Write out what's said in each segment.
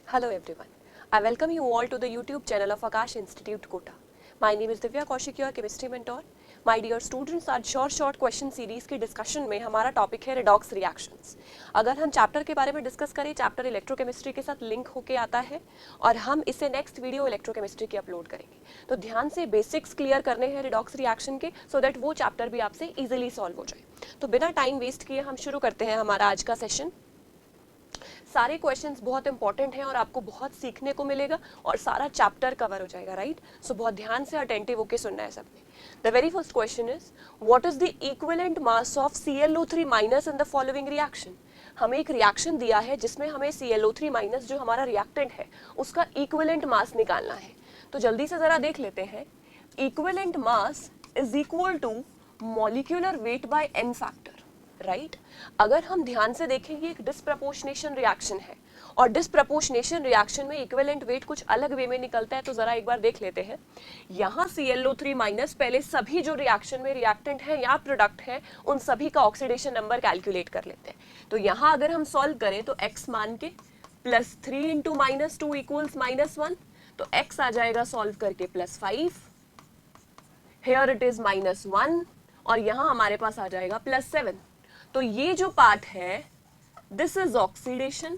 Hello everyone. I welcome you all to the YouTube channel of Akash Institute Kota. My name is Divya Kaushik, your chemistry mentor. My dear students, आज short question series की discussion में हमारा topic है redox reactions. अगर हम chapter के बारे में discuss करें, chapter electrochemistry के साथ link होके आता है और हम इसे next video electrochemistry की upload करेंगे. तो ध्यान से basics clear करने हैं redox reaction के so that वो chapter भी आपसे easily solve हो जाए. तो बिना time waste किए हम शुरू करते हैं हमारा आज का session. सारे क्वेश्चंस बहुत इंपॉर्टेंट हैं और आपको बहुत सीखने को मिलेगा और सारा चैप्टर कवर हो जाएगा, राइट? सो बहुत ध्यान से अटेंटिव होके सुनना है सबने. The very first question is what is the equivalent mass of ClO3 minus in the following reaction. हमें एक रिएक्शन दिया है जिसमें हमें ClO3 माइनस जो हमारा रिएक्टेंट है उसका इक्विवेलेंट मास निकालना है. तो जल्दी से जरा देख लेते हैं. Equivalent mass is equal to molecular weight by n factor, right? अगर हम ध्यान से देखेंगे एक डिस्प्रपोर्शनेशन रिएक्शन है और डिस्प्रपोर्शनेशन रिएक्शन में इक्विवेलेंट वेट कुछ अलग वे में निकलता है. तो जरा एक बार देख लेते हैं. यहाँ ClO3 माइनस पहले सभी जो रिएक्शन में रिएक्टेंट है या प्रोडक्ट है उन सभी का ऑक्सीडेशन नंबर कैलकुलेट कर लेते हैं. तो यहाँ अगर हम सॉल्व करें तो x मान के +3 इंटू -2 इक्वल्स -1. तो x आ जाएगा सॉल्व करके +5. हियर इट इज -1 और यहाँ हमारे पास आ जाएगा +7. तो ये जो पार्ट है दिस इज ऑक्सीडेशन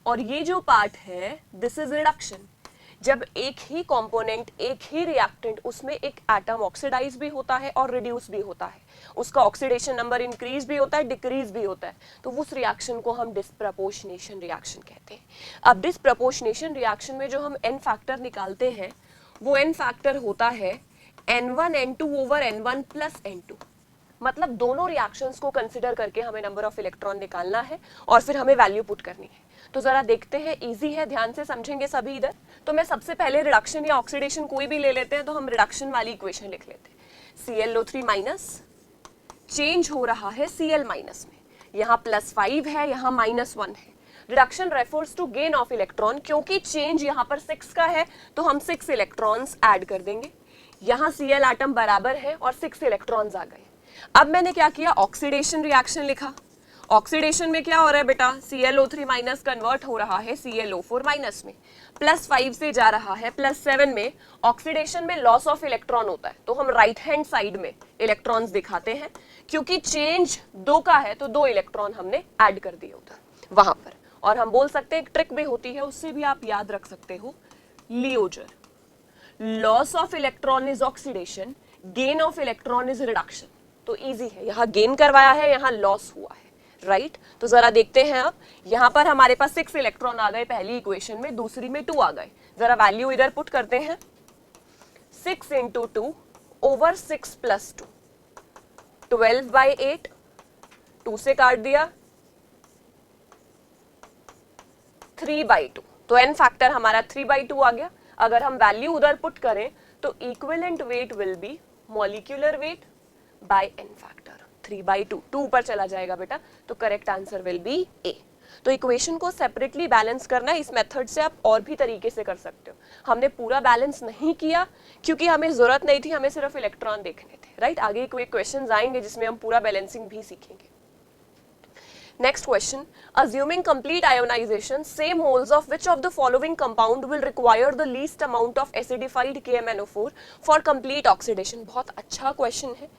और ये जो पार्ट है दिस इज रिडक्शन. जब एक ही कंपोनेंट एक ही रिएक्टेंट उसमें एक एटम ऑक्सीडाइज भी होता है और रिड्यूस भी होता है, उसका ऑक्सीडेशन नंबर इंक्रीज भी होता है डिक्रीज भी होता है, तो उस रिएक्शन को हम डिस्प्रपोर्शनेशन रिएक्शन कहते हैं. अब डिस्प्रपोर्शनेशन रिएक्शन में जो हम n फैक्टर निकालते हैं वो n फैक्टर होता है n1 n2 over n1 plus n2. मतलब दोनों रिएक्शंस को कंसिडर करके हमें नंबर ऑफ इलेक्ट्रॉन निकालना है और फिर हमें वैल्यू पुट करनी है. तो जरा देखते हैं, इजी है, ध्यान से समझेंगे सभी इधर. तो मैं सबसे पहले रिडक्शन या ऑक्सीडेशन कोई भी ले लेते हैं. तो हम रिडक्शन वाली इक्वेशन लिख लेते हैं. ClO3 माइनस चेंज हो रहा है Cl माइनस में, यहाँ +5 है यहाँ -1 है. Reduction refers to gain of electron. क्योंकि चेंज यहाँ पर 6 का है तो हम 6 इलेक्ट्रॉन्स ऐड कर देंगे. यहाँ Cl एटम बराबर है और 6 इलेक्ट्रॉन्स आ गए. अब मैंने क्या किया, ऑक्सीडेशन रिएक्शन लिखा. ऑक्सीडेशन में क्या हो रहा है बेटा, ClO3 माइनस कन्वर्ट हो रहा है ClO4 माइनस में, +5 से जा रहा है +7 में. ऑक्सीडेशन में लॉस ऑफ इलेक्ट्रॉन होता है तो हम राइट हैंड साइड में इलेक्ट्रॉन्स दिखाते हैं. क्योंकि चेंज 2 का है तो 2 इलेक्ट्रॉन हमने ऐड कर दिए उधर वहां पर. और हम बोल सकते हैं एक ट्रिक भी होती है, उससे भी आप याद रख सकते हो, LEO GER. Loss of electron is oxidation, gain of electron is reduction. तो इजी है, यहाँ गेन करवाया है यहाँ लॉस हुआ है, राइट? तो जरा देखते हैं. अब यहाँ पर हमारे पास 6 इलेक्ट्रॉन आ गए पहली इक्वेशन में, दूसरी में 2 आ गए. जरा वैल्यू इधर पुट करते हैं. 6 इंटू 2 ओवर 6 प्लस 2, 12/8. 2 से काट दिया 3/2. तो n फैक्टर हमारा 3/2 आ गया. अगर हम वैल्यू उधर पुट करें तो equivalent weight will be molecular weight by n factor 3/2. 2 ऊपर चला जाएगा बेटा, तो correct answer will be A. तो इक्वेशन को सेपरेटली बैलेंस करना है. इस मेथड से आप और भी तरीके से कर सकते हो. हमने पूरा बैलेंस नहीं किया क्योंकि हमें जरूरत नहीं थी, हमें सिर्फ इलेक्ट्रॉन देखने थे, राइट? आगे कोई क्वेश्चंस आएंगे जिसमें हम पूरा बैलेंसिंग भी सीखेंगे. Next question, assuming complete ionization, same moles of which of the following compound will require the least amount of acidified KMnO4 for complete oxidation? बहुत अच्छा question है,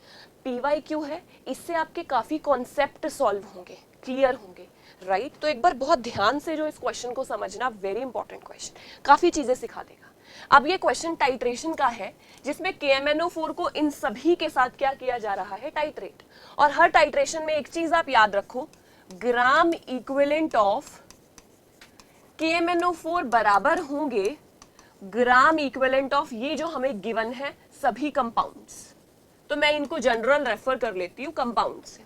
PYQ है, इससे आपके काफी कॉन्सेप्ट सॉल्व होंगे, क्लियर होंगे, राइट? तो एक बार बहुत ध्यान से जो इस क्वेश्चन को समझना, वेरी इंपॉर्टेंट क्वेश्चन, काफी चीजें सिखा देगा. अब ये क्वेश्चन टाइट्रेशन का है जिसमें KMnO4 को इन सभी के साथ क्या किया जा रहा है, टाइट्रेट. और हर टाइट्रेशन में एक चीज आप याद रखो, ग्राम इक्विवेलेंट ऑफ KMnO4 बराबर होंगे ग्राम इक्विवेलेंट ऑफ ये जो हमें गिवन है सभी कंपाउंड्स. तो मैं इनको जनरल रेफर कर लेती हूँ कंपाउंड से,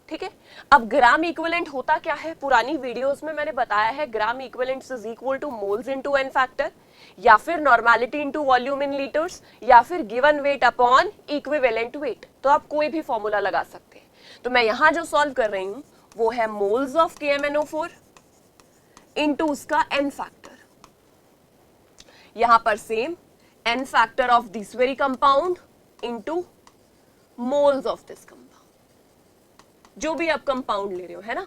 ठीक है? अब ग्राम इक्विवेलेंट होता क्या है, पुरानी वीडियोस में मैंने बताया है. Gram equivalent is equal two moles into n factor, या फिर नॉर्मेलिटी इनटू वॉल्यूम इन लीटर्स, या फिर given weight upon equivalent wait. तो आप कोई भी फॉर्मूला लगा सकते हैं. तो मैं यहां जो सॉल्व कर रही हूं वो है मोल्स ऑफ KMnO4 इनटू उसका n फैक्टर. यहां पर same n factor of this very compound into moles of this compound, जो भी आप कंपाउंड ले रहे हो, है ना?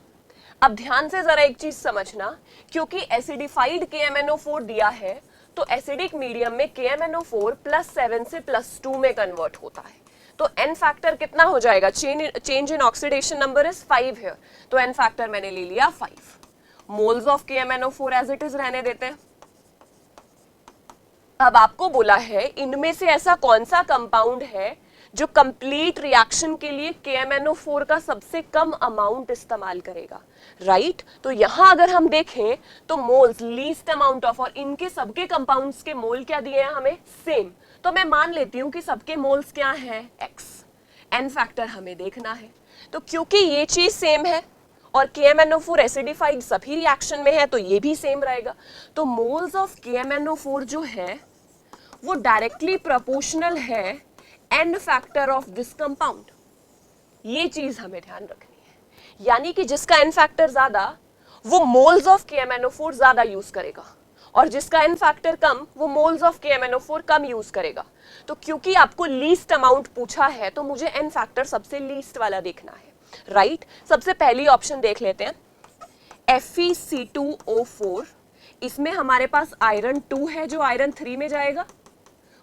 अब ध्यान से जरा एक चीज समझना, क्योंकि एसिडिफाइड KMnO4 दिया है तो एसिडिक मीडियम में KMnO4 +7 से +2 में कन्वर्ट होता है। तो n फैक्टर कितना हो जाएगा? Change in oxidation number is 5 here, तो n फैक्टर मैंने ले लिया 5। Moles of KMnO4 as it is रहने देते हैं। अब आपको बोला है इनमें से ऐसा कौन सा कंपाउंड है जो कंप्लीट रिएक्शन के लिए KMnO4 का सबसे कम अमाउंट इस्तेमाल करेगा, राइट? तो यहां अगर हम देखें तो मोल्स लीस्ट अमाउंट ऑफ, और इनके सबके कंपाउंड्स के मोल क्या दिए हैं हमें? सेम। तो मैं मान लेती हूं कि सबके मोल्स क्या हैं? x। n फैक्टर हमें देखना है, तो क्योंकि ये चीज सेम है और KMnO4 एसिडिफाइड सभी रिएक्शन में है तो ये भी सेम रहेगा, तो मोल्स ऑफ KMnO4 जो है वो डायरेक्टली प्रोपोर्शनल है n factor of this compound. ये चीज हमें ध्यान रखनी है, यानी कि जिसका n फैक्टर ज्यादा वो मोल्स ऑफ KMnO4 ज्यादा यूज करेगा और जिसका n फैक्टर कम वो moles of KMnO4 come use करेगा। तो क्योंकि आपको लीस्ट अमाउंट पूछा है तो मुझे n फैक्टर सबसे लीस्ट वाला देखना है, राइट? सबसे पहली ऑप्शन देख लेते हैं, FeC2O4। इसमें हमारे पास आयरन 2 है जो आयरन 3 में जाएगा,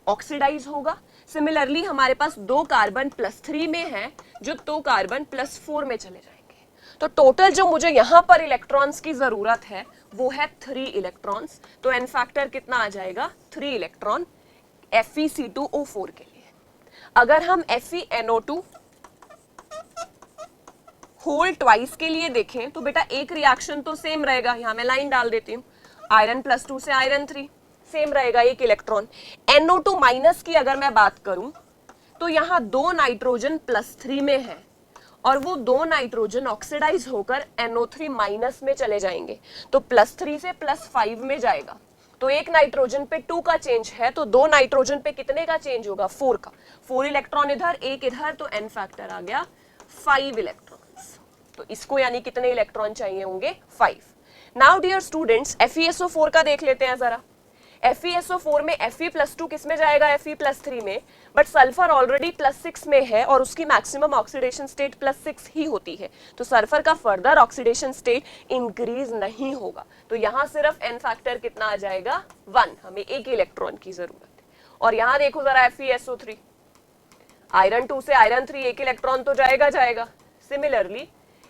ऑक्सीडाइज होगा। सिमिलरली हमारे पास 2 कार्बन +3 में है जो 2 कार्बन +4 में चले जाएंगे। तो टोटल जो मुझे यहां पर इलेक्ट्रॉन्स की जरूरत है वो है 3 इलेक्ट्रॉन्स। तो n फैक्टर कितना आ जाएगा? 3 इलेक्ट्रॉन FeC2O4 के लिए। अगर हम FeNO2 होल ट्वाइस के लिए देखें तो बेटा एक रिएक्शन तो सेम रहेगा, यहां मैं लाइन डाल देती हूँ, आयरन +2 से आयरन 3 सेम रहेगा एक इलेक्ट्रॉन। NO2 माइनस की अगर मैं बात करूं तो यहां 2 नाइट्रोजन +3 में है और वो 2 नाइट्रोजन ऑक्सीडाइज होकर NO3 माइनस में चले जाएंगे, तो +3 से +5 में जाएगा। तो एक नाइट्रोजन पे 2 का चेंज है तो 2 नाइट्रोजन पे कितने का चेंज होगा? 4 का। 4 इलेक्ट्रॉन इधर, एक इधर, तो n फैक्टर आ गया 5 इलेक्ट्रॉन्स। तो इसको यानी कितने इलेक्ट्रॉन चाहिए होंगे? 5। नाउ डियर स्टूडेंट्स, FeSO4 का देख लेते हैं जरा। FeSO4 में Fe+2 किस में जाएगा? Fe+3 में, बट सल्फर ऑलरेडी +6 में है और उसकी मैक्सिमम ऑक्सीडेशन स्टेट +6 ही होती है, तो सल्फर का फर्दर ऑक्सीडेशन स्टेट इंक्रीज नहीं होगा। तो यहां सिर्फ n फैक्टर कितना आ जाएगा? 1। हमें एक इलेक्ट्रॉन की जरूरत है। और यहां देखो जरा FeSO3, आयरन 2 से आयरन 3 एक इलेक्ट्रॉन तो जाएगा। सिमिलरली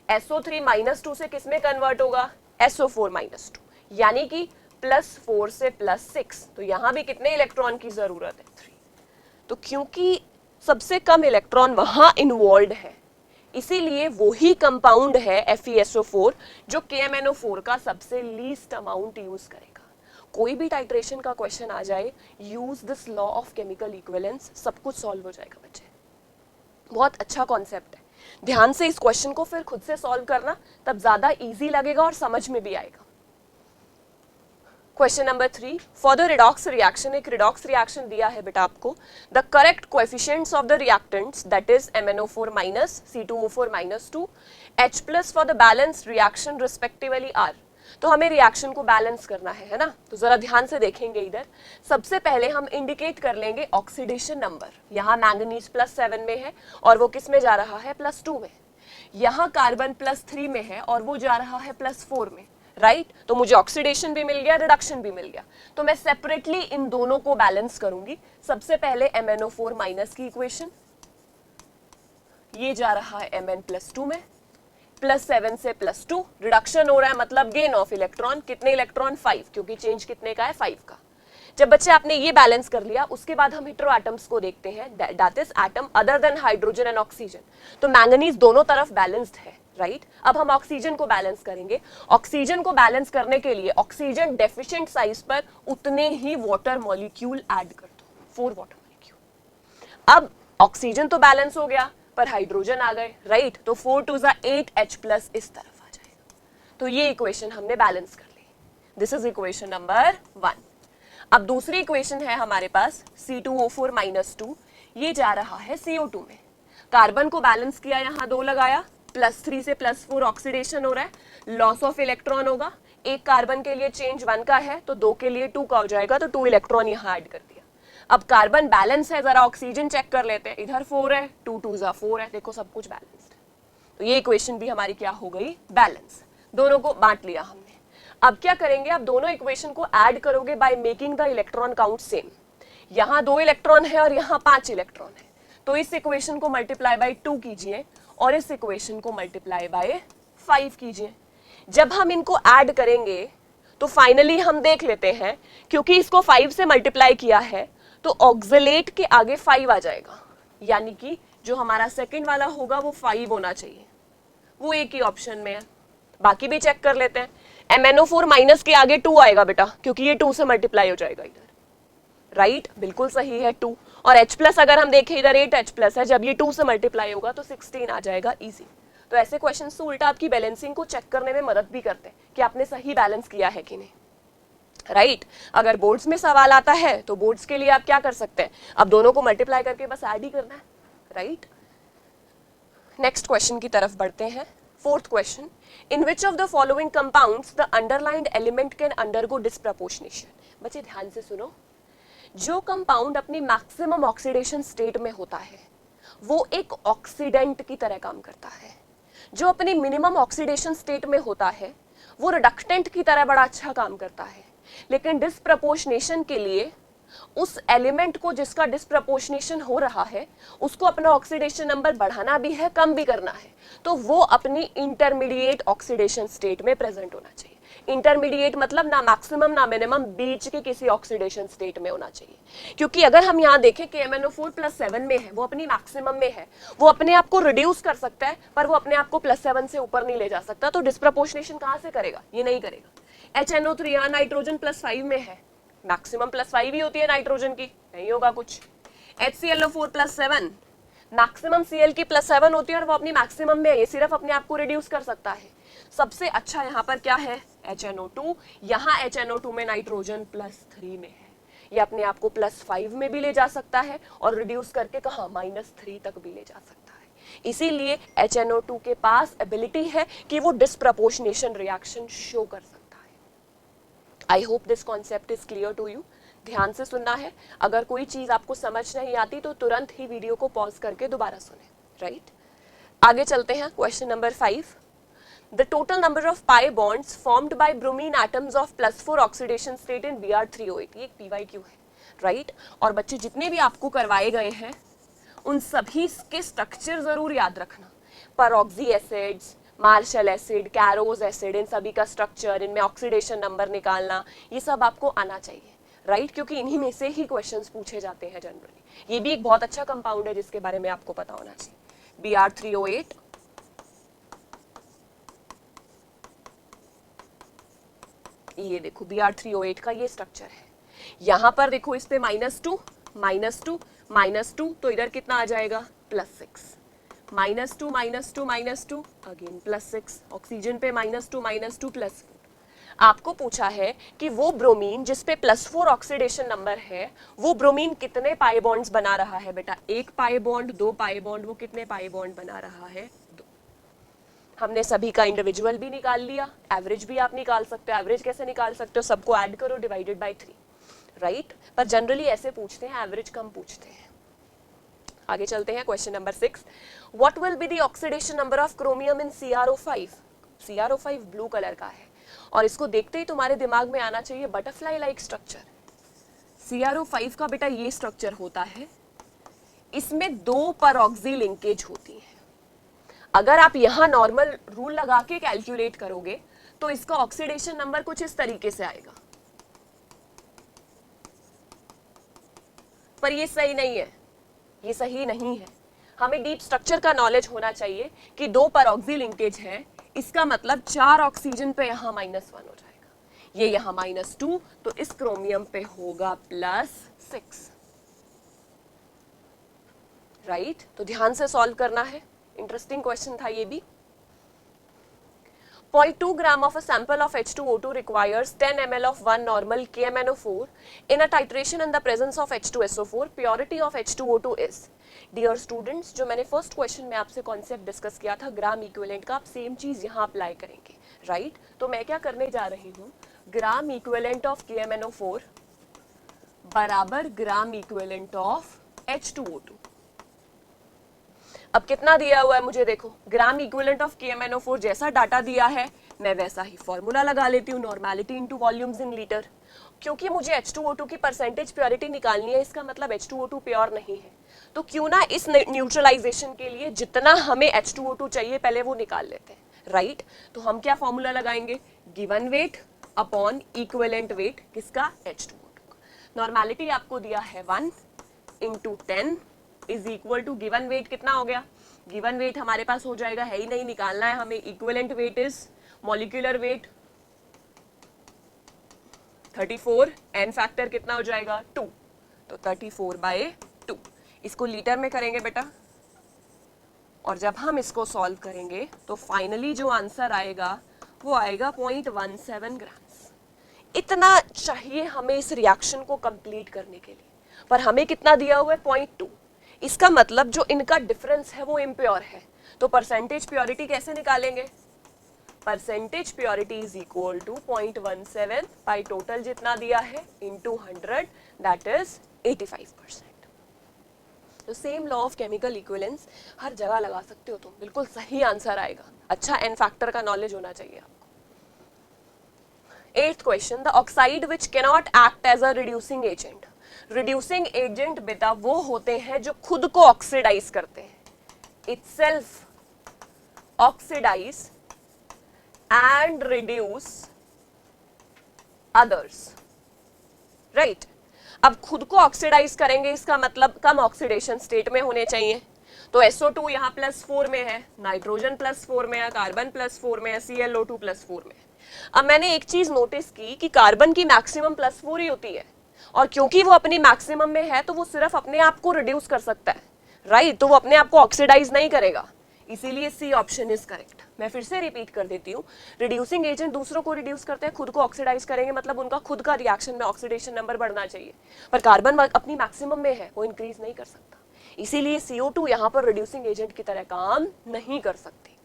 SO3 -2 से किस में कन्वर्ट होगा? SO4 -2, यानी कि +4 से +6, तो यहां भी कितने इलेक्ट्रॉन की जरूरत है? 3। तो क्योंकि सबसे कम इलेक्ट्रॉन वहां इन्वॉल्व है इसीलिए वही कंपाउंड है FeSO4 जो KMnO4 का सबसे लीस्ट अमाउंट यूज करेगा। कोई भी टाइट्रेशन का क्वेश्चन आ जाए, use this law of chemical equivalence, सब कुछ सॉल्व हो जाएगा बच्चे। बहुत अच्छा कॉन्सेप्ट है, ध्यान से इस क्वेश्चन को फिर खुद से सॉल्व करना, तब ज्यादा इजी लगेगा और समझ में भी आएगा। Question number 3, for the redox reaction, एक रिडॉक्स रिएक्शन दिया है बेटा आपको। The correct coefficients of the reactants that is MnO4 minus, C2O4 -2, H+ for the balance reaction respectively are. तो हमें रिएक्शन को बैलेंस करना है ना, तो जरा ध्यान से देखेंगे इधर। सबसे पहले हम इंडिकेट कर लेंगे ऑक्सीडेशन नंबर। यहाँ मैंगनीज +7 में है और वो किस में जा रहा है? +2 में। यहाँ कार्बन +3 में है और वो जा रहा है +4 में, राइट? तो मुझे ऑक्सीडेशन भी मिल गया, रिडक्शन भी मिल गया। तो मैं सेपरेटली इन दोनों को बैलेंस करूंगी। सबसे पहले MnO4 माइनस की इक्वेशन, ये जा रहा है Mn+2 में, +7 से +2, रिडक्शन हो रहा है मतलब गेन ऑफ इलेक्ट्रॉन। कितने इलेक्ट्रॉन? 5, क्योंकि चेंज कितने का है? 5 का। जब बच्चे आपने ये बैलेंस कर लिया, उसके बाद हम हेटेरो एटम्स को देखते हैं, that is atom other than hydrogen and oxygen. तो मैंगनीज दोनों तरफ बैलेंस्ड है, राइट? अब हम ऑक्सीजन को बैलेंस करेंगे। ऑक्सीजन को बैलेंस करने के लिए ऑक्सीजन डेफिशिएंट साइज पर उतने ही वाटर मॉलिक्यूल ऐड कर दो, 4 वाटर मॉलिक्यूल। अब ऑक्सीजन तो बैलेंस हो गया पर हाइड्रोजन आ गए, राइट? तो 4 2 8 H+ इस तरफ आ जाएगा। तो ये इक्वेशन हमने बैलेंस कर ली। This is equation number 1। अब दूसरी इक्वेशन है हमारे पास C2O4 -2, ये जा रहा है CO2 में। कार्बन को बैलेंस किया, यहाँ 2 लगाया, +3 से +4 ऑक्सीडेशन हो रहा है, लॉस ऑफ इलेक्ट्रॉन होगा। एक कार्बन के लिए चेंज 1 का है तो 2 के लिए 2 का हो जाएगा, तो 2 इलेक्ट्रॉन यहाँ ऐड कर दिया। अब कार्बन बैलेंस है, जरा ऑक्सीजन चेक कर लेते हैं। इधर 4 है, 2 2 4 है, देखो सब कुछ बैलेंस्ड है। तो ये इक्वेशन भी हमारी क्या हो गई? बैलेंस। दोनों को बांट लिया हमने। अब क्या करेंगे, आप दोनों इक्वेशन को ऐड करोगे by making the electron count same. यहाँ 2 इलेक्ट्रॉन है और यहाँ 5 इलेक्ट्रॉन है, तो इस इक्वेशन को मल्टीप्लाई बाय 2 कीजिए और इस इक्वेशन को मल्टीप्लाई बाय 5 कीजिए। जब हम इनको ऐड करेंगे तो फाइनली हम देख लेते हैं, क्योंकि इसको 5 से मल्टीप्लाई किया है तो ऑक्सिलेट के आगे 5 आ जाएगा, यानी कि जो हमारा सेकंड वाला होगा वो 5 होना चाहिए, वो एक ही ऑप्शन में है। बाकी भी चेक कर लेते हैं। MnO4 माइनस के आगे 2 आएगा बेटा, क्योंकि ये 2 से मल्टीप्लाई हो जाएगा इधर, राइट बिल्कुल सही है 2। और H प्लस अगर हम देखें इधर 8H प्लस है, जब ये 2 से मल्टीप्लाई होगा तो 16 आ जाएगा इजी। तो ऐसे क्वेश्चन तो उल्टा आपकी बैलेंसिंग को चेक करने में मदद भी करते हैं कि आपने सही बैलेंस किया है कि नहीं, राइट अगर बोर्ड्स में सवाल आता है तो बोर्ड्स के लिए आप क्या कर सकते हैं, अब दोनों को मल्टीप्लाई करके बस ऐड ही करना है, राइट। नेक्स्ट क्वेश्चन की तरफ बढ़ते हैं। Fourth question, in which of the following compounds the underlined element can undergo disproportionation. बच्चे ध्यान से सुनो, जो कंपाउंड अपनी मैक्सिमम ऑक्सीडेशन स्टेट में होता है वो एक ऑक्सीडेंट की तरह काम करता है, जो अपनी मिनिमम ऑक्सीडेशन स्टेट में होता है वो रिडक्टेंट की तरह बड़ा अच्छा काम करता है। लेकिन डिस्प्रपोर्शनेशन के लिए उस एलिमेंट को जिसका डिस्प्रपोर्शनेशन हो रहा है उसको अपना ऑक्सीडेशन नंबर बढ़ाना भी है, कम भी करना है, तो वो अपनी इंटरमीडिएट ऑक्सीडेशन स्टेट में प्रेजेंट होना चाहिए। इंटरमीडिएट मतलब ना मैक्सिमम ना मिनिमम, बीच के किसी ऑक्सीडेशन स्टेट में होना चाहिए। क्योंकि अगर हम यहाँ देखें कि MnO4 +7 में है, वो अपनी मैक्सिमम में है, वो अपने आप को रिड्यूस कर सकता है पर वो अपने आप को +7 से ऊपर नहीं ले जा सकता, तो डिस्प्रपोर्शनेशन कहाँ से करेगा, ये नहीं करेगा। HNO3 यहाँ नाइट्रोजन +5 में है, मैक्सिमम +5 ही होती है नाइट्रोजन की, नहीं होगा कुछ। HClO4 +7 मैक्सिमम Cl की +7 होती है और वो अपनी मैक्सिमम में है, ये सिर्फ अपने आप को रिड्यूस कर सकता है। सबसे अच्छा यहाँ पर क्या है, HNO2। यहाँ HNO2 में नाइट्रोजन +3 में है, ये अपने आप को +5 में भी ले जा सकता है और रिड्यूस करके कहाँ -3 तक भी ले जा सकता है। इसीलिए HNO2 के पास एबिलिटी है कि वो डिस्प्रपोर्शनेशन रिएक्शन शो कर सकता है। I hope this concept is clear to you. ध्यान से सुनना है, अगर कोई चीज आपको समझ नहीं आती तो तुरंत ही वीडियो को पॉज करके दोबारा सुने, राइट। आगे चलते हैं, question number 5। The total number of pi bonds formed by bromine atoms of +4 oxidation state in Br3O8, ये एक PYQ है, राइट। और बच्चे जितने भी आपको करवाए गए हैं उन सभी के स्ट्रक्चर जरूर याद रखना। Peroxy acids, Marshall's acid, Caro's acid, इन सभी का स्ट्रक्चर, इनमें ऑक्सीडेशन नंबर निकालना, ये सब आपको आना चाहिए, राइट क्योंकि इन्हीं में से ही क्वेश्चंस पूछे जाते हैं जनरली। ये भी एक बहुत अच्छा कंपाउंड है जिसके बारे में आपको पता होना चाहिए। Br3O8 ये देखो Br3O8 का ये स्ट्रक्चर है। यहां पर देखो इस पे -2 -2 -2, तो इधर कितना आ जाएगा +6, -2 -2 -2 अगेन +6, ऑक्सीजन पे -2 -2 +4। आपको पूछा है कि वो ब्रोमीन जिस पे +4 ऑक्सीडेशन नंबर है वो ब्रोमीन कितने पाई बॉन्ड्स बना रहा है बेटा, 1 पाई बॉन्ड, 2 पाई बॉन्ड, वो कितने पाई बॉन्ड बना रहा है, 2। हमने सभी का इंडिविजुअल भी निकाल लिया, एवरेज भी आप निकाल सकते हो। एवरेज कैसे निकाल सकते हो, सबको ऐड करो डिवाइडेड बाय 3, राइट। पर जनरली ऐसे पूछते हैं, एवरेज कम पूछते हैं। आगे चलते हैं, question number 6। What will be the oxidation number of chromium in CrO5। CrO5 blue colour का है और इसको देखते ही तुम्हारे दिमाग में आना चाहिए बटरफ्लाई लाइक स्ट्रक्चर। CrO5 का बेटा ये स्ट्रक्चर होता है, इसमें 2 परऑक्सी लिंकेज होती है। अगर आप यहां नॉर्मल रूल लगा के कैलकुलेट करोगे तो इसका ऑक्सीडेशन नंबर कुछ इस तरीके से आएगा, पर ये सही नहीं है, ये सही नहीं है। हमें डीप स्ट्रक्चर का नॉलेज होना चाहिए कि 2 परऑक्सी लिंकेज है, इसका मतलब 4 ऑक्सीजन पे यहां -1 हो जाएगा, ये यहां -2, तो इस क्रोमियम पे होगा +6, राइट। तो ध्यान से सॉल्व करना है, इंटरेस्टिंग क्वेश्चन था ये भी। 0.2 gram of a sample of H2O2 requires 10 ml of 1 normal KMnO4 in a titration in the presence of H2SO4. Purity of H2O2 is. Dear students, जो मैंने फर्स्ट क्वेश्चन में आपसे कॉन्सेप्ट डिस्कस किया था gram equivalent का, आप same चीज यहाँ अप्लाई करेंगे, राइट। तो मैं क्या करने जा रही हूँ, ग्राम इक्विवेलेंट ऑफ KMnO4 बराबर ग्राम इक्विवेलेंट ऑफ H2O2। अब कितना दिया हुआ है मुझे देखो, ग्राम इक्विवेलेंट ऑफ KMnO4 जैसा डाटा दिया है मैं वैसा ही फॉर्मूला लगा लेती हूँ, normality into volumes in litre. क्योंकि मुझे H2O2 की परसेंटेज प्योरिटी निकालनी है, इसका मतलब H2O2 प्योर नहीं है, तो क्यों ना इस न्यूट्रलाइजेशन के लिए जितना हमें H2O2 चाहिए पहले वो निकाल लेते हैं, राइट। तो हम क्या फॉर्मूला लगाएंगे, given weight upon equivalent weight किसका, H2O2 का। नॉर्मेलिटी आपको दिया है 1 into 10 is equal to given weight कितना हो गया, गिवन वेट हमारे पास हो जाएगा, है ही नहीं, निकालना है हमें, equivalent weight is molecular weight 34, n factor कितना हो जाएगा 2, तो 34/2। इसको लीटर में करेंगे बेटा, और जब हम इसको सॉल्व करेंगे तो फाइनली जो आंसर आएगा वो आएगा 0.17 ग्राम्स। इतना चाहिए हमें इस रिएक्शन को कंप्लीट करने के लिए, पर हमें कितना दिया हुआ है 0.2। इसका मतलब जो इनका डिफरेंस है वो इम्प्योर है, तो परसेंटेज प्योरिटी कैसे निकालेंगे, percentage purity is equal to 0.17 by total जितना दिया है इंटू 100, दैट इज 85%। तो same law of chemical equivalence हर जगह लगा सकते हो तुम, बिल्कुल सही आंसर आएगा। अच्छा एन फैक्टर का नॉलेज होना चाहिए आपको। 8th question, the oxide which cannot act as a reducing agent. Reducing agent बेटा वो होते हैं जो खुद को ऑक्सीडाइज करते हैं, itself oxidise and reduce others, right। अब खुद को ऑक्सीडाइज करेंगे, इसका मतलब कम ऑक्सीडेशन स्टेट में होने चाहिए, तो SO2 यहाँ +4 में है, नाइट्रोजन +4 में है, कार्बन +4 में है, ClO2 +4 में है। अब मैंने एक चीज नोटिस की कि कार्बन की मैक्सिमम +4 ही होती है, और क्योंकि वो अपनी मैक्सिमम में है तो वो सिर्फ अपने आप को रिड्यूस कर सकता है, राइट, तो वो अपने आप को ऑक्सीडाइज नहीं करेगा, इसीलिए सी ऑप्शन इज करेक्ट। मैं फिर से रिपीट कर देती हूँ, रिड्यूसिंग एजेंट दूसरों को रिड्यूस करते हैं, खुद को ऑक्सीडाइज करेंगे, मतलब उनका खुद का रिएक्शन में ऑक्सीडेशन नंबर बढ़ना चाहिए, पर कार्बन अपनी मैक्सिमम में है, वो इंक्रीज नहीं कर सकता, इसीलिए CO2 यहाँ पर रिड्यूसिंग एजेंट की तरह काम नहीं कर सकती।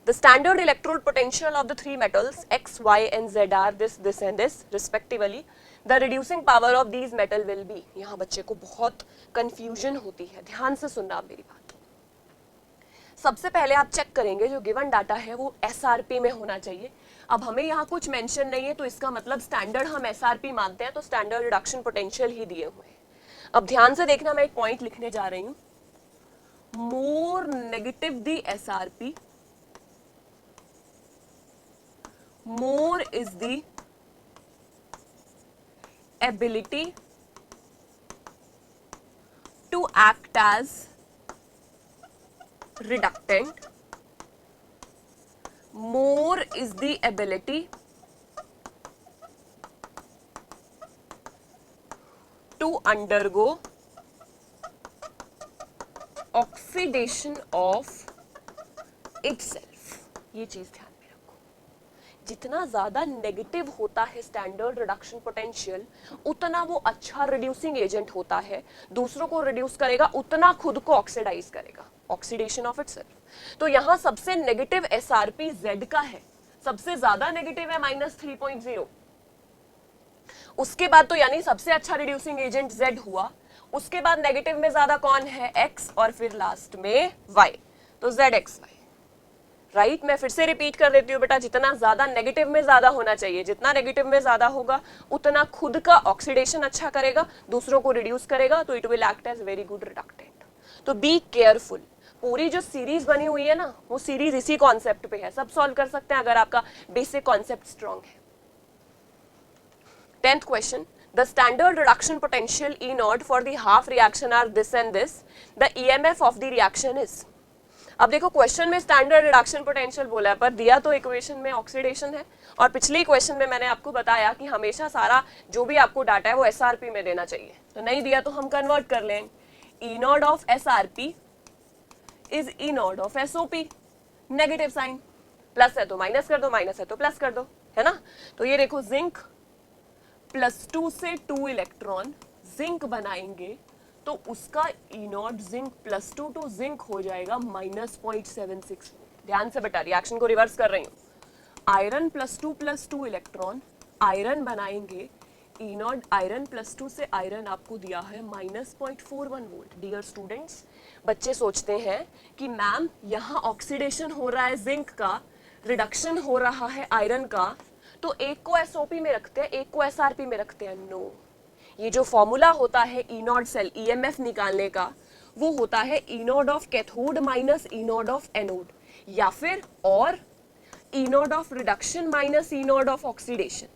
The standard electrode potential of the three metals X, Y and Z are this and this respectively. The reducing power of these metal will be, यहाँ बच्चे को बहुत confusion होती है, ध्यान से सुनना आप मेरी बात। सबसे पहले आप चेक करेंगे जो गिवन डाटा है वो SRP में होना चाहिए। अब हमें यहाँ कुछ मेंशन नहीं है, तो इसका मतलब स्टैंडर्ड हम SRP मानते हैं, तो स्टैंडर्ड रिडक्शन पोटेंशियल ही दिए हुए हैं। अब ध्यान से देखना, मैं एक पॉइंट लिखने जा रही हूँ, more negative the SRP, more is the ability to act as reductant, more is the ability to undergo oxidation of itself। ये चीज ध्यान में रखो, जितना ज्यादा नेगेटिव होता है स्टैंडर्ड रिडक्शन पोटेंशियल, उतना वो अच्छा रिड्यूसिंग एजेंट होता है, दूसरों को रिड्यूस करेगा, उतना खुद को ऑक्सीडाइज करेगा, ऑक्सीडेशन ऑफ इटसेल्फ। तो यहाँ सबसे नेगेटिव SRP Z का है, सबसे ज्यादा नेगेटिव है -3.0, उसके बाद तो यानी सबसे अच्छा रिड्यूसिंग एजेंट Z हुआ, उसके बाद नेगेटिव में ज्यादा कौन है X, और फिर लास्ट में Y, तो ZXY, राइट। मैं फिर से रिपीट कर देती हूँ बेटा, जितना ज्यादा नेगेटिव में ज्यादा होना चाहिए, जितना नेगेटिव में ज्यादा होगा उतना खुद का ऑक्सीडेशन अच्छा करेगा, दूसरों को रिड्यूस करेगा, तो it will act as very good reductant. तो बी केयरफुल। पूरी जो सीरीज बनी हुई है ना, वो सीरीज इसी कॉन्सेप्ट पे है, सब सॉल्व कर सकते हैं अगर आपका बेसिक कॉन्सेप्ट स्ट्रॉन्ग है। 10th question, the standard reduction potential E naught for the half reaction are this and this, the EMF of the reaction is। अब देखो क्वेश्चन में स्टैंडर्ड रिडक्शन पोटेंशियल बोला है, पर दिया तो इक्वेशन में ऑक्सीडेशन है, और पिछले इक्वेशन में मैंने आपको बताया कि हमेशा सारा जो भी आपको डाटा है वो SRP में देना चाहिए, तो नहीं दिया तो हम कन्वर्ट कर लें, E naught of SRP is E naught of SOP, negative sign, plus है तो माइनस कर दो, माइनस है तो प्लस कर दो, है ना। तो ये देखो जिंक +2 से 2 इलेक्ट्रॉन जिंक बनाएंगे, तो उसका E naught zinc +2 to zinc हो जाएगा -0.76। ध्यान से बेटा, रिएक्शन को रिवर्स कर रही हूँ। आयरन +2 इलेक्ट्रॉन आयरन बनाएंगे, E नॉट आयरन +2 से आयरन आपको दिया है -0.41 वोल्ट। डियर स्टूडेंट्स, बच्चे सोचते हैं कि मैम यहाँ ऑक्सीडेशन हो रहा है जिंक का, रिडक्शन हो रहा है आयरन का, तो एक को एसओपी में रखते हैं, एक को एसआरपी में रखते हैं? नो, ये जो फॉर्मूला होता है ई नॉट सेल ईएमएफ निकालने का, वो होता है E naught of cathode minus E naught of anode, या फिर और E naught of reduction minus E naught of oxidation.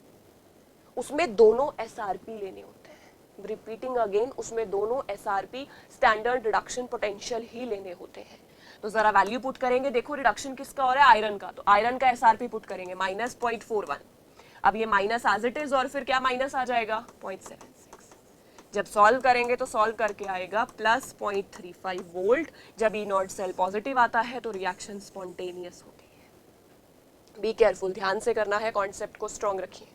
उसमें दोनों एसआरपी लेने होते हैं। रिपीटिंग अगेन, उसमें दोनों एसआरपी स्टैंडर्ड रिडक्शन पोटेंशियल ही लेने होते हैं। तो जरा वैल्यू पुट करेंगे, देखो रिडक्शन किसका हो रहा है, आयरन का, तो आयरन का एसआरपी पुट करेंगे -0.41। अब ये माइनस एज इट इज, और फिर क्या माइनस आ जाएगा 0.76। जब सॉल्व करेंगे तो सॉल्व करके आएगा प्लस 0.35 वोल्ट। जब ई नॉट सेल पॉजिटिव आता है तो रिएक्शन स्पॉन्टेनियस होती है। बी केयरफुल, ध्यान से करना है, कॉन्सेप्ट को स्ट्रॉन्ग रखिए।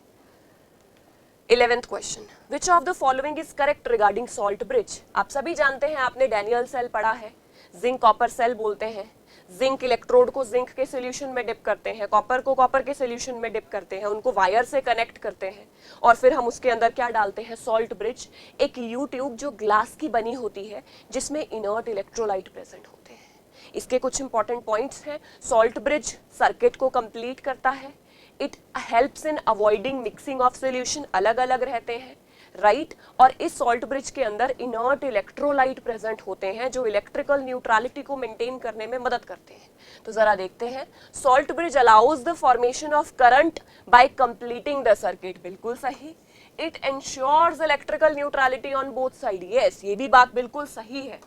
11th question, which of the following is correct regarding salt bridge. आप सभी जानते हैं, आपने डैनियल सेल पढ़ा है, जिंक कॉपर सेल बोलते हैं। जिंक इलेक्ट्रोड को जिंक के सॉल्यूशन में डिप करते हैं, कॉपर को कॉपर के सॉल्यूशन में डिप करते हैं, उनको वायर से कनेक्ट करते हैं, और फिर हम उसके अंदर क्या डालते हैं, सॉल्ट ब्रिज, एक यू ट्यूब जो ग्लास की बनी होती है, जिसमें इनर्ट इलेक्ट्रोलाइट प्रेजेंट होते हैं। इसके कुछ इंपॉर्टेंट पॉइंट्स हैं। सॉल्ट ब्रिज सर्किट को कंप्लीट करता है, it helps in avoiding mixing of solution, अलग अलग रहते हैं, राइट। और इस सॉल्ट ब्रिज के अंदर इनर्ट इलेक्ट्रोलाइट प्रेजेंट होते हैं जो इलेक्ट्रिकल न्यूट्रलिटी को मेंटेन करने में मदद करते हैं। तो जरा देखते हैं, salt bridge allows the formation of current by completing the circuit, बिल्कुल सही। It ensures electrical neutrality on both side, yes, ये भी बात बिल्कुल सही है।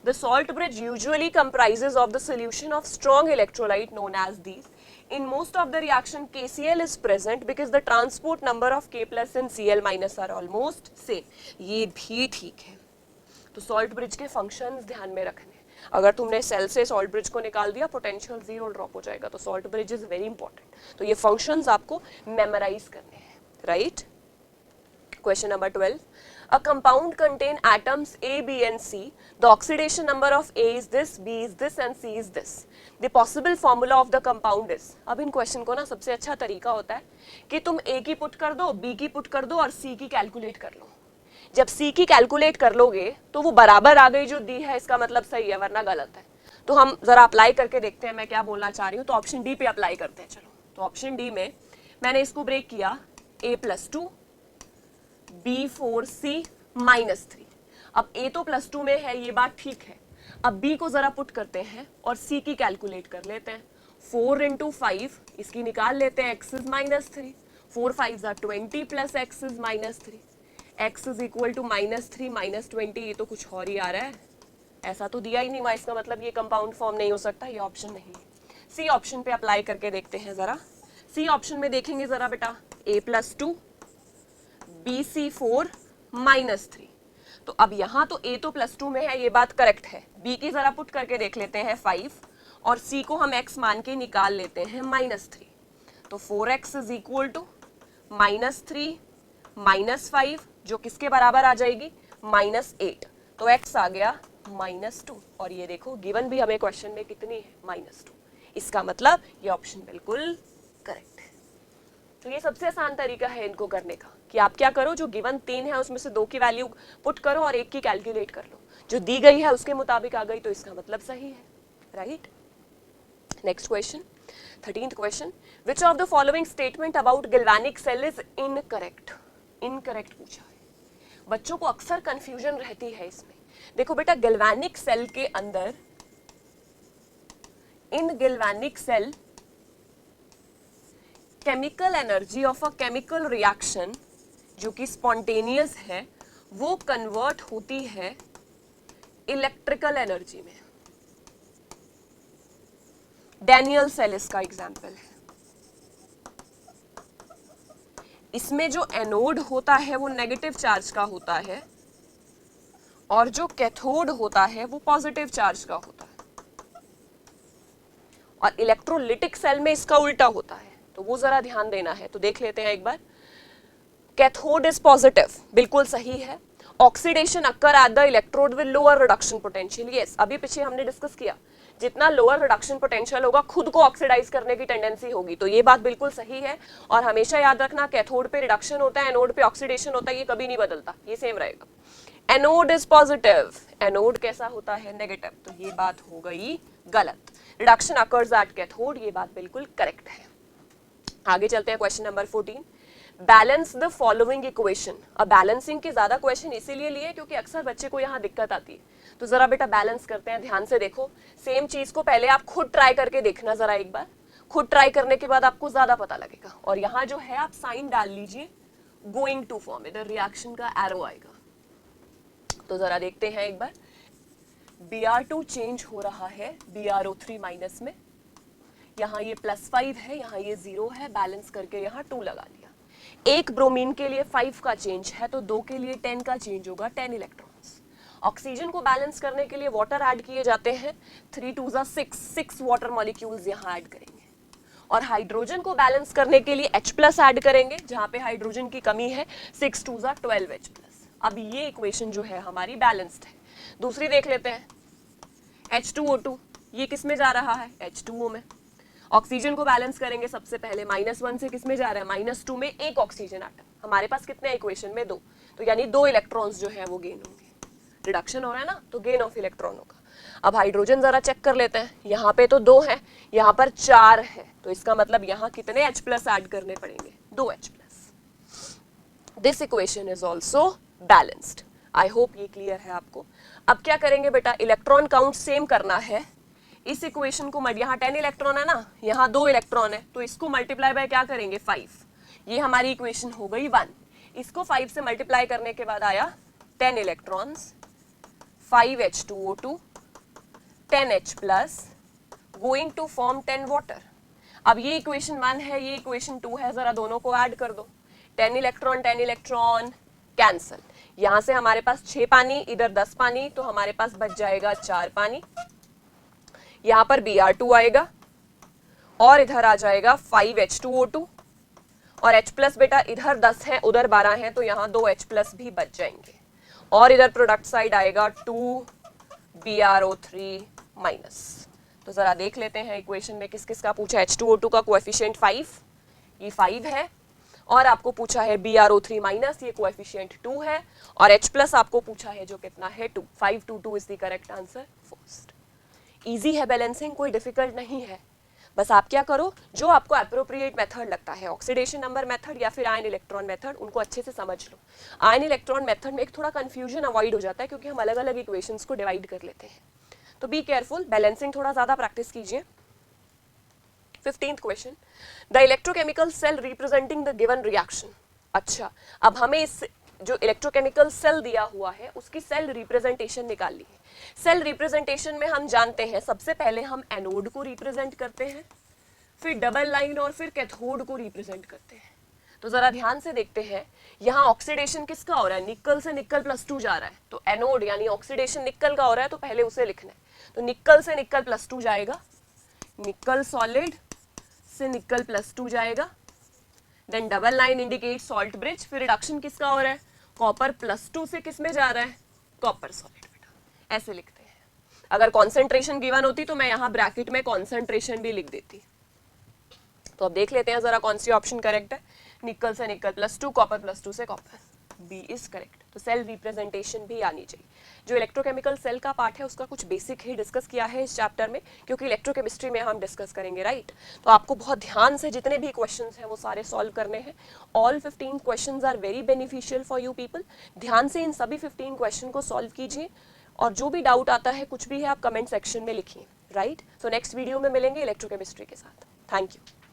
The salt bridge usually comprises of the solution of strong electrolyte known as these. In most of the reaction, KCl is present because the transport number of K plus and Cl minus are almost same. ये भी ठीक है। तो salt bridge के functions ध्यान में रखने। अगर तुमने सेल से salt bridge को निकाल दिया, पोटेंशियल जीरो ड्रॉप हो जाएगा। तो salt bridge is very important. तो ये functions आपको memorize करने हैं, right? Question number 12. A compound contain atoms A, B and C. The oxidation number of A is this, B is this and C is this. The possible formula of the compound is. अब इन question को ना सबसे अच्छा तरीका होता है कि तुम A की पुट कर दो, B की पुट कर दो और C की कैलकुलेट कर लो। जब C की कैलकुलेट कर लोगे तो वो बराबर आ गई जो दी है, इसका मतलब सही है, वरना गलत है। तो हम जरा अप्लाई करके देखते हैं मैं क्या बोलना चाह रही हूँ। तो ऑप्शन डी पे अप्लाई करते हैं। चलो, तो ऑप्शन डी में मैंने इसको ब्रेक किया, A+2 B4C -3। अब A तो +2 में है, ये बात ठीक है। अब B को जरा पुट करते हैं और C की कैलकुलेट कर लेते हैं। 4 × 5 इसकी निकाल लेते हैं, x is -3, 4 5 are 20 plus x is -3, x is equal to -3 -20, ये तो कुछ और ही आ रहा है, ऐसा तो दिया ही नहीं हुआ, इसका मतलब ये कंपाउंड फॉर्म नहीं हो सकता, ये ऑप्शन नहीं है। सी ऑप्शन पे अप्लाई करके देखते हैं जरा। सी ऑप्शन में देखेंगे जरा बेटा, A+2 BC4 -3। तो अब यहाँ तो A तो +2 में है, ये बात करेक्ट है। B की जरा पुट करके देख लेते हैं 5, और C को हम x मान के निकाल लेते हैं -3। तो 4x is equal to -3 -5, जो किसके बराबर आ जाएगी, -8। तो x आ गया -2, और ये देखो गिवन भी हमें क्वेश्चन में कितनी है, -2। इसका मतलब ये ऑप्शन बिल्कुल करेक्ट है। तो ये सबसे आसान तरीका है इनको करने का कि आप क्या करो, जो गिवन 3 है उसमें से 2 की वैल्यू पुट करो और 1 की कैलकुलेट कर लो, जो दी गई है उसके मुताबिक आ गई तो इसका मतलब सही है, right. Next question, 13th question, which of the following statement about galvanic cell is incorrect. Incorrect पूछा है, बच्चों को अक्सर कंफ्यूजन रहती है इसमें। देखो बेटा, गैल्वेनिक सेल के अंदर, in galvanic cell chemical energy of a chemical reaction जो कि स्पॉन्टेनियस है, वो कन्वर्ट होती है इलेक्ट्रिकल एनर्जी में। डैनियल सेल इसका एग्जाम्पल है। इसमें जो एनोड होता है वो नेगेटिव चार्ज का होता है, और जो कैथोड होता है वो पॉजिटिव चार्ज का होता है, और इलेक्ट्रोलिटिक सेल में इसका उल्टा होता है। तो वो जरा ध्यान देना है। तो देख लेते हैं एक बार। कैथोड इज पॉजिटिव, बिल्कुल सही है। Oxidation occur at the electrode with lower reduction potential, yes, अभी पीछे हमने डिस्कस किया, जितना लोअर रिडक्शन पोटेंशियल होगा खुद को ऑक्सीडाइज करने की टेंडेंसी होगी। तो ये बात बिल्कुल सही है, और हमेशा याद रखना, कैथोड पे रिडक्शन होता है, एनोड पे ऑक्सीडेशन होता है, ये कभी नहीं बदलता, ये सेम रहेगा। एनोड इज पॉजिटिव, एनोड कैसा होता है, नेगेटिव, तो ये बात हो गई गलत। रिडक्शन अकर्स एट कैथोड, ये बात बिल्कुल करेक्ट है। आगे चलते हैं question number 14, balance the following equation. अब बैलेंसिंग के ज्यादा क्वेश्चन इसीलिए लिए क्योंकि अक्सर बच्चे को यहाँ दिक्कत आती है। तो जरा बेटा बैलेंस करते हैं, ध्यान से देखो। सेम चीज को पहले आप खुद ट्राई करके देखना जरा एक बार, खुद ट्राई करने के बाद आपको ज्यादा पता लगेगा। और यहाँ जो है आप साइन डाल लीजिए गोइंग टू फॉर्म, इधर रिएक्शन का एरो आएगा। तो जरा देखते हैं एक बार, Br2 चेंज हो रहा है BrO3 माइनस में, यहाँ ये +5 है, यहाँ ये 0 है, बैलेंस करके यहाँ 2 लगा लिया। एक ब्रोमीन के लिए 5 का चेंज है तो 2 के लिए 10 का चेंज होगा, 10 इलेक्ट्रॉन्स। ऑक्सीजन को बैलेंस करने के लिए वाटर ऐड किए जाते हैं, 3 2 6 वाटर मॉलिक्यूल्स यहाँ ऐड करेंगे। और हाइड्रोजन को बैलेंस करने के लिए H+ ऐड करेंगे, जहाँ पे हाइड्रोजन की कमी है, 6 2 12 H+। अब ये इक्वेशन जो है हमारी बैलेंस्ड है। दूसरी देख लेते हैं, H2O2, ये किस में जा रहा है, H2O में। ऑक्सीजन को बैलेंस करेंगे सबसे पहले, -1 से किस में जा रहा है, -2 में एक ऑक्सीजन एटम। हमारे पास कितने इक्वेशन में, 2, तो यानी 2 इलेक्ट्रॉन्स जो है वो गेन होंगे। रिडक्शन हो रहा है ना, तो गेन ऑफ इलेक्ट्रॉन होगा। अब हाइड्रोजन जरा चेक कर लेते हैं, यहाँ पे तो 2 है, यहाँ पर 4 है, तो इसका मतलब यहाँ कितने H+ ऐड करने पड़ेंगे, 2 H+। This equation is also balanced. I hope ये क्लियर है आपको। अब क्या करेंगे बेटा, इलेक्ट्रॉन काउंट सेम करना है। इस इक्वेशन को यहाँ 10 इलेक्ट्रॉन है ना, यहाँ 2 इलेक्ट्रॉन है, तो इसको मल्टीप्लाई बाय क्या करेंगे, 5। ये हमारी इक्वेशन हो गई 1। इसको 5 से मल्टीप्लाई करने के बाद आया 10 electrons, 5 H2O2, 10 H+, going to form 10 water. अब ये इक्वेशन 1 है, ये इक्वेशन 2 है, जरा दोनों को ऐड कर दो। 10 इलेक्ट्रॉन कैंसल, यहाँ से हमारे पास 6 पानी, इधर 10 पानी, तो हमारे पास बच जाएगा 4 पानी। यहाँ पर Br2 आएगा और इधर आ जाएगा 5 H2O2 और H+ बेटा इधर 10 है, उधर 12 है, तो यहाँ 2 H+ भी बच जाएंगे। और इधर प्रोडक्ट साइड आएगा 2 BrO3 माइनस। तो जरा देख लेते हैं इक्वेशन में किस किस का पूछा। H2O2 का कोएफिशिएंट 5, ये 5 है, और आपको पूछा है BrO3 माइनस, ये कोएफिशिएंट 2 है, और H+ आपको पूछा है जो कितना है 2। 5 2 2 is the correct answer first. Easy है बैलेंसिंग, कोई डिफिकल्ट नहीं है। बस आप क्या करो, जो आपको अप्रोप्रिएट मेथड लगता है, ऑक्सीडेशन नंबर मेथड या फिर आयन इलेक्ट्रॉन मेथड, उनको अच्छे से समझ लो। आयन इलेक्ट्रॉन मेथड में एक थोड़ा कंफ्यूजन अवॉइड हो जाता है क्योंकि हम अलग अलग इक्वेशंस को डिवाइड कर लेते हैं, तो बी केयरफुल, बैलेंसिंग थोड़ा ज्यादा प्रैक्टिस कीजिए। 15th question, the electrochemical cell representing the given reaction. अच्छा, अब हमें इस जो इलेक्ट्रोकेमिकल सेल दिया हुआ है उसकी सेल रिप्रेजेंटेशन निकालनी है। सेल रिप्रेजेंटेशन में हम जानते हैं सबसे पहले हम एनोड को रिप्रेजेंट करते हैं, फिर डबल लाइन और फिर कैथोड को रिप्रेजेंट करते हैं। तो जरा ध्यान से देखते हैं, यहाँ ऑक्सीडेशन किसका हो रहा है, निकल से निकल +2 जा रहा है, तो एनोड यानी ऑक्सीडेशन निकल का हो रहा है, तो पहले उसे लिखना है। तो निकल से निकल +2 जाएगा, निकल सॉलिड से निकल +2 जाएगा, then double line indicate salt bridge, फिर रिडक्शन किसका हो रहा है, कॉपर +2 से किस में जा रहा है, कॉपर सॉलिड। बेटा ऐसे लिखते हैं। अगर कॉन्सेंट्रेशन गिवन होती तो मैं यहाँ ब्रैकेट में कॉन्सेंट्रेशन भी लिख देती। तो अब देख लेते हैं जरा कौन सी ऑप्शन करेक्ट है, निकल से निकल +2, कॉपर +2 से कॉपर, बी इज करेक्ट। तो सेल रिप्रेजेंटेशन भी आनी चाहिए। जो इलेक्ट्रोकेमिकल सेल का पार्ट है उसका कुछ बेसिक ही डिस्कस किया है इस चैप्टर में, क्योंकि इलेक्ट्रोकेमिस्ट्री में हम डिस्कस करेंगे, राइट। तो आपको बहुत ध्यान से जितने भी क्वेश्चंस हैं वो सारे सॉल्व करने हैं। All 15 questions are very beneficial for you people. ध्यान से इन सभी 15 क्वेश्चन को सॉल्व कीजिए, और जो भी डाउट आता है कुछ भी है आप कमेंट सेक्शन में लिखिए, राइट। सो नेक्स्ट वीडियो में मिलेंगे इलेक्ट्रोकेमिस्ट्री के साथ। Thank you.